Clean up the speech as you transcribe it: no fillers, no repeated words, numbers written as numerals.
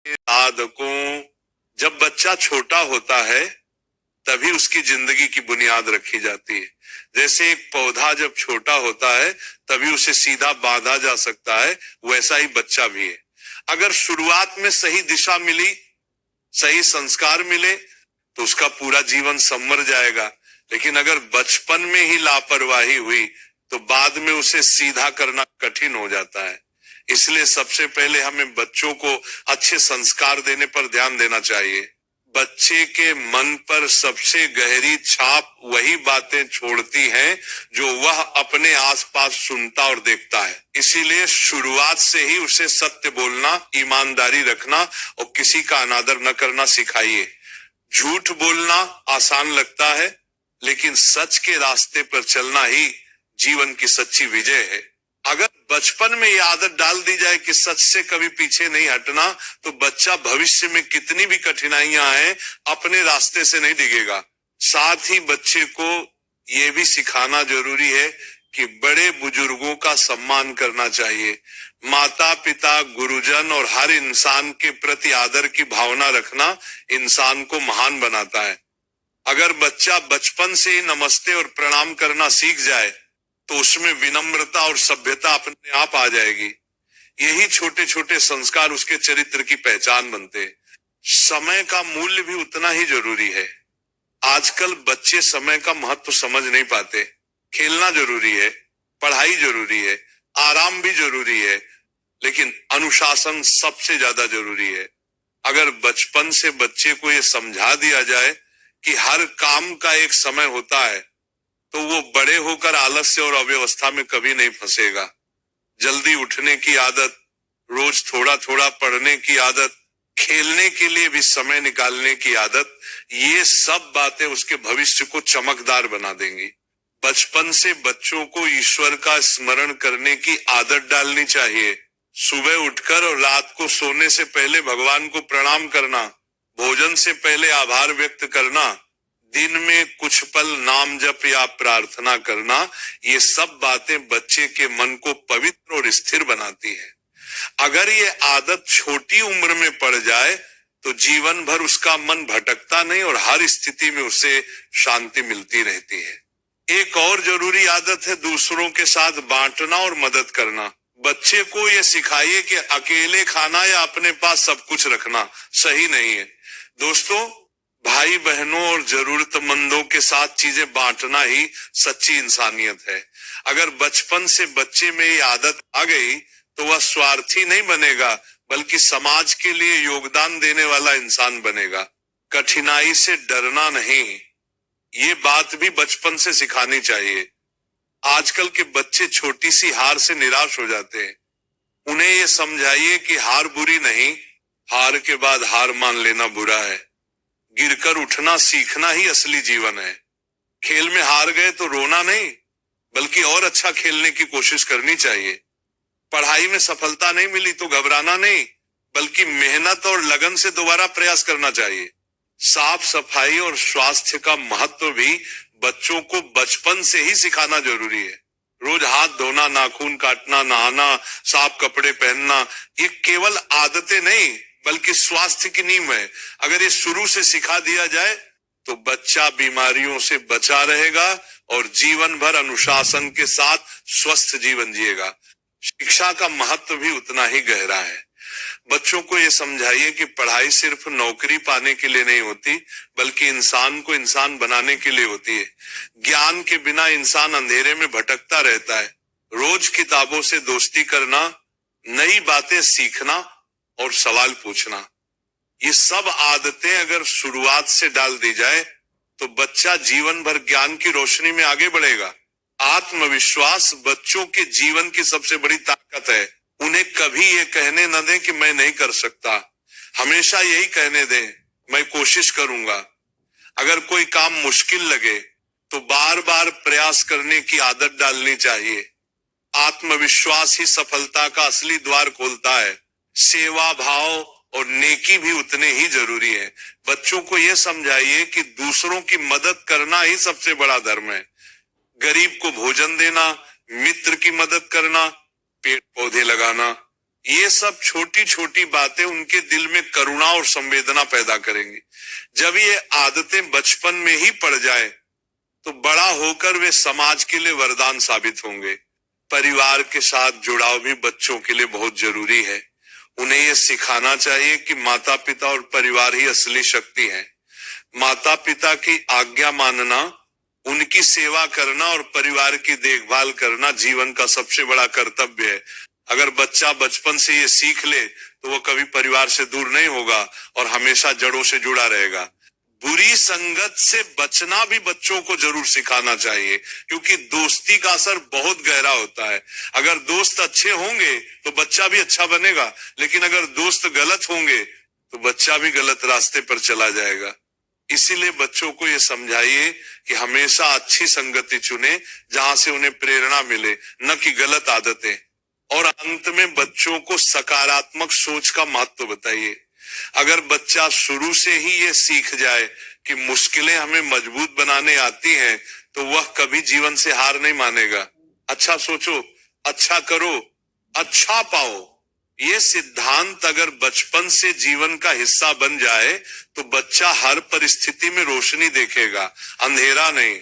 आदतों, जब बच्चा छोटा होता है तभी उसकी जिंदगी की बुनियाद रखी जाती है। जैसे एक पौधा जब छोटा होता है तभी उसे सीधा बांधा जा सकता है, वैसा ही बच्चा भी है। अगर शुरुआत में सही दिशा मिली, सही संस्कार मिले तो उसका पूरा जीवन संवर जाएगा। लेकिन अगर बचपन में ही लापरवाही हुई तो बाद में उसे सीधा करना कठिन हो जाता है। इसलिए सबसे पहले हमें बच्चों को अच्छे संस्कार देने पर ध्यान देना चाहिए। बच्चे के मन पर सबसे गहरी छाप वही बातें छोड़ती हैं जो वह अपने आसपास सुनता और देखता है। इसीलिए शुरुआत से ही उसे सत्य बोलना, ईमानदारी रखना और किसी का अनादर न करना सिखाइए। झूठ बोलना आसान लगता है, लेकिन सच के रास्ते पर चलना ही जीवन की सच्ची विजय है। अगर बचपन में यह आदत डाल दी जाए कि सच से कभी पीछे नहीं हटना, तो बच्चा भविष्य में कितनी भी कठिनाइयां आए अपने रास्ते से नहीं डिगेगा। साथ ही बच्चे को यह भी सिखाना जरूरी है कि बड़े बुजुर्गों का सम्मान करना चाहिए। माता पिता, गुरुजन और हर इंसान के प्रति आदर की भावना रखना इंसान को महान बनाता है। अगर बच्चा बचपन से ही नमस्ते और प्रणाम करना सीख जाए तो उसमें विनम्रता और सभ्यता अपने आप आ जाएगी। यही छोटे छोटे संस्कार उसके चरित्र की पहचान बनते हैं। समय का मूल्य भी उतना ही जरूरी है। आजकल बच्चे समय का महत्व समझ नहीं पाते। खेलना जरूरी है, पढ़ाई जरूरी है, आराम भी जरूरी है, लेकिन अनुशासन सबसे ज्यादा जरूरी है। अगर बचपन से बच्चे को यह समझा दिया जाए कि हर काम का एक समय होता है, तो वो बड़े होकर आलस्य और अव्यवस्था में कभी नहीं फंसेगा। जल्दी उठने की आदत, रोज थोड़ा थोड़ा पढ़ने की आदत, खेलने के लिए भी समय निकालने की आदत, ये सब बातें उसके भविष्य को चमकदार बना देंगी। बचपन से बच्चों को ईश्वर का स्मरण करने की आदत डालनी चाहिए। सुबह उठकर और रात को सोने से पहले भगवान को प्रणाम करना, भोजन से पहले आभार व्यक्त करना, दिन में कुछ पल नाम जप या प्रार्थना करना, ये सब बातें बच्चे के मन को पवित्र और स्थिर बनाती है। अगर ये आदत छोटी उम्र में पड़ जाए तो जीवन भर उसका मन भटकता नहीं और हर स्थिति में उसे शांति मिलती रहती है। एक और जरूरी आदत है दूसरों के साथ बांटना और मदद करना। बच्चे को यह सिखाइए कि अकेले खाना या अपने पास सब कुछ रखना सही नहीं है। दोस्तों, भाई बहनों और जरूरतमंदों के साथ चीजें बांटना ही सच्ची इंसानियत है। अगर बचपन से बच्चे में ये आदत आ गई तो वह स्वार्थी नहीं बनेगा, बल्कि समाज के लिए योगदान देने वाला इंसान बनेगा। कठिनाई से डरना नहीं, ये बात भी बचपन से सिखानी चाहिए। आजकल के बच्चे छोटी सी हार से निराश हो जाते हैं। उन्हें ये समझाइए कि हार बुरी नहीं, हार के बाद हार मान लेना बुरा है। गिरकर उठना सीखना ही असली जीवन है। खेल में हार गए तो रोना नहीं, बल्कि और अच्छा खेलने की कोशिश करनी चाहिए। पढ़ाई में सफलता नहीं मिली तो घबराना नहीं, बल्कि मेहनत और लगन से दोबारा प्रयास करना चाहिए। साफ सफाई और स्वास्थ्य का महत्व भी बच्चों को बचपन से ही सिखाना जरूरी है। रोज हाथ धोना, नाखून काटना, नहाना, साफ कपड़े पहनना, ये केवल आदतें नहीं बल्कि स्वास्थ्य की नींव है। अगर ये शुरू से सिखा दिया जाए तो बच्चा बीमारियों से बचा रहेगा और जीवन भर अनुशासन के साथ स्वस्थ जीवन जिएगा। शिक्षा का महत्व भी उतना ही गहरा है। बच्चों को ये समझाइए कि पढ़ाई सिर्फ नौकरी पाने के लिए नहीं होती, बल्कि इंसान को इंसान बनाने के लिए होती है। ज्ञान के बिना इंसान अंधेरे में भटकता रहता है। रोज किताबों से दोस्ती करना, नई बातें सीखना और सवाल पूछना, ये सब आदतें अगर शुरुआत से डाल दी जाए तो बच्चा जीवन भर ज्ञान की रोशनी में आगे बढ़ेगा। आत्मविश्वास बच्चों के जीवन की सबसे बड़ी ताकत है। उन्हें कभी ये कहने न दें कि मैं नहीं कर सकता। हमेशा यही कहने दें, मैं कोशिश करूंगा। अगर कोई काम मुश्किल लगे तो बार बार प्रयास करने की आदत डालनी चाहिए। आत्मविश्वास ही सफलता का असली द्वार खोलता है। सेवा भाव और नेकी भी उतने ही जरूरी है। बच्चों को यह समझाइए कि दूसरों की मदद करना ही सबसे बड़ा धर्म है। गरीब को भोजन देना, मित्र की मदद करना, पेड़ पौधे लगाना, ये सब छोटी छोटी बातें उनके दिल में करुणा और संवेदना पैदा करेंगी। जब ये आदतें बचपन में ही पड़ जाए तो बड़ा होकर वे समाज के लिए वरदान साबित होंगे। परिवार के साथ जुड़ाव भी बच्चों के लिए बहुत जरूरी है। उन्हें यह सिखाना चाहिए कि माता पिता और परिवार ही असली शक्ति है। माता पिता की आज्ञा मानना, उनकी सेवा करना और परिवार की देखभाल करना जीवन का सबसे बड़ा कर्तव्य है। अगर बच्चा बचपन से ये सीख ले तो वो कभी परिवार से दूर नहीं होगा और हमेशा जड़ों से जुड़ा रहेगा। बुरी संगत से बचना भी बच्चों को जरूर सिखाना चाहिए, क्योंकि दोस्ती का असर बहुत गहरा होता है। अगर दोस्त अच्छे होंगे तो बच्चा भी अच्छा बनेगा, लेकिन अगर दोस्त गलत होंगे तो बच्चा भी गलत रास्ते पर चला जाएगा। इसीलिए बच्चों को ये समझाइए कि हमेशा अच्छी संगति चुने जहां से उन्हें प्रेरणा मिले, न कि गलत आदतें। और अंत में बच्चों को सकारात्मक सोच का महत्व बताइए। अगर बच्चा शुरू से ही ये सीख जाए कि मुश्किलें हमें मजबूत बनाने आती हैं, तो वह कभी जीवन से हार नहीं मानेगा। अच्छा सोचो, अच्छा करो, अच्छा पाओ। ये सिद्धांत अगर बचपन से जीवन का हिस्सा बन जाए तो बच्चा हर परिस्थिति में रोशनी देखेगा, अंधेरा नहीं।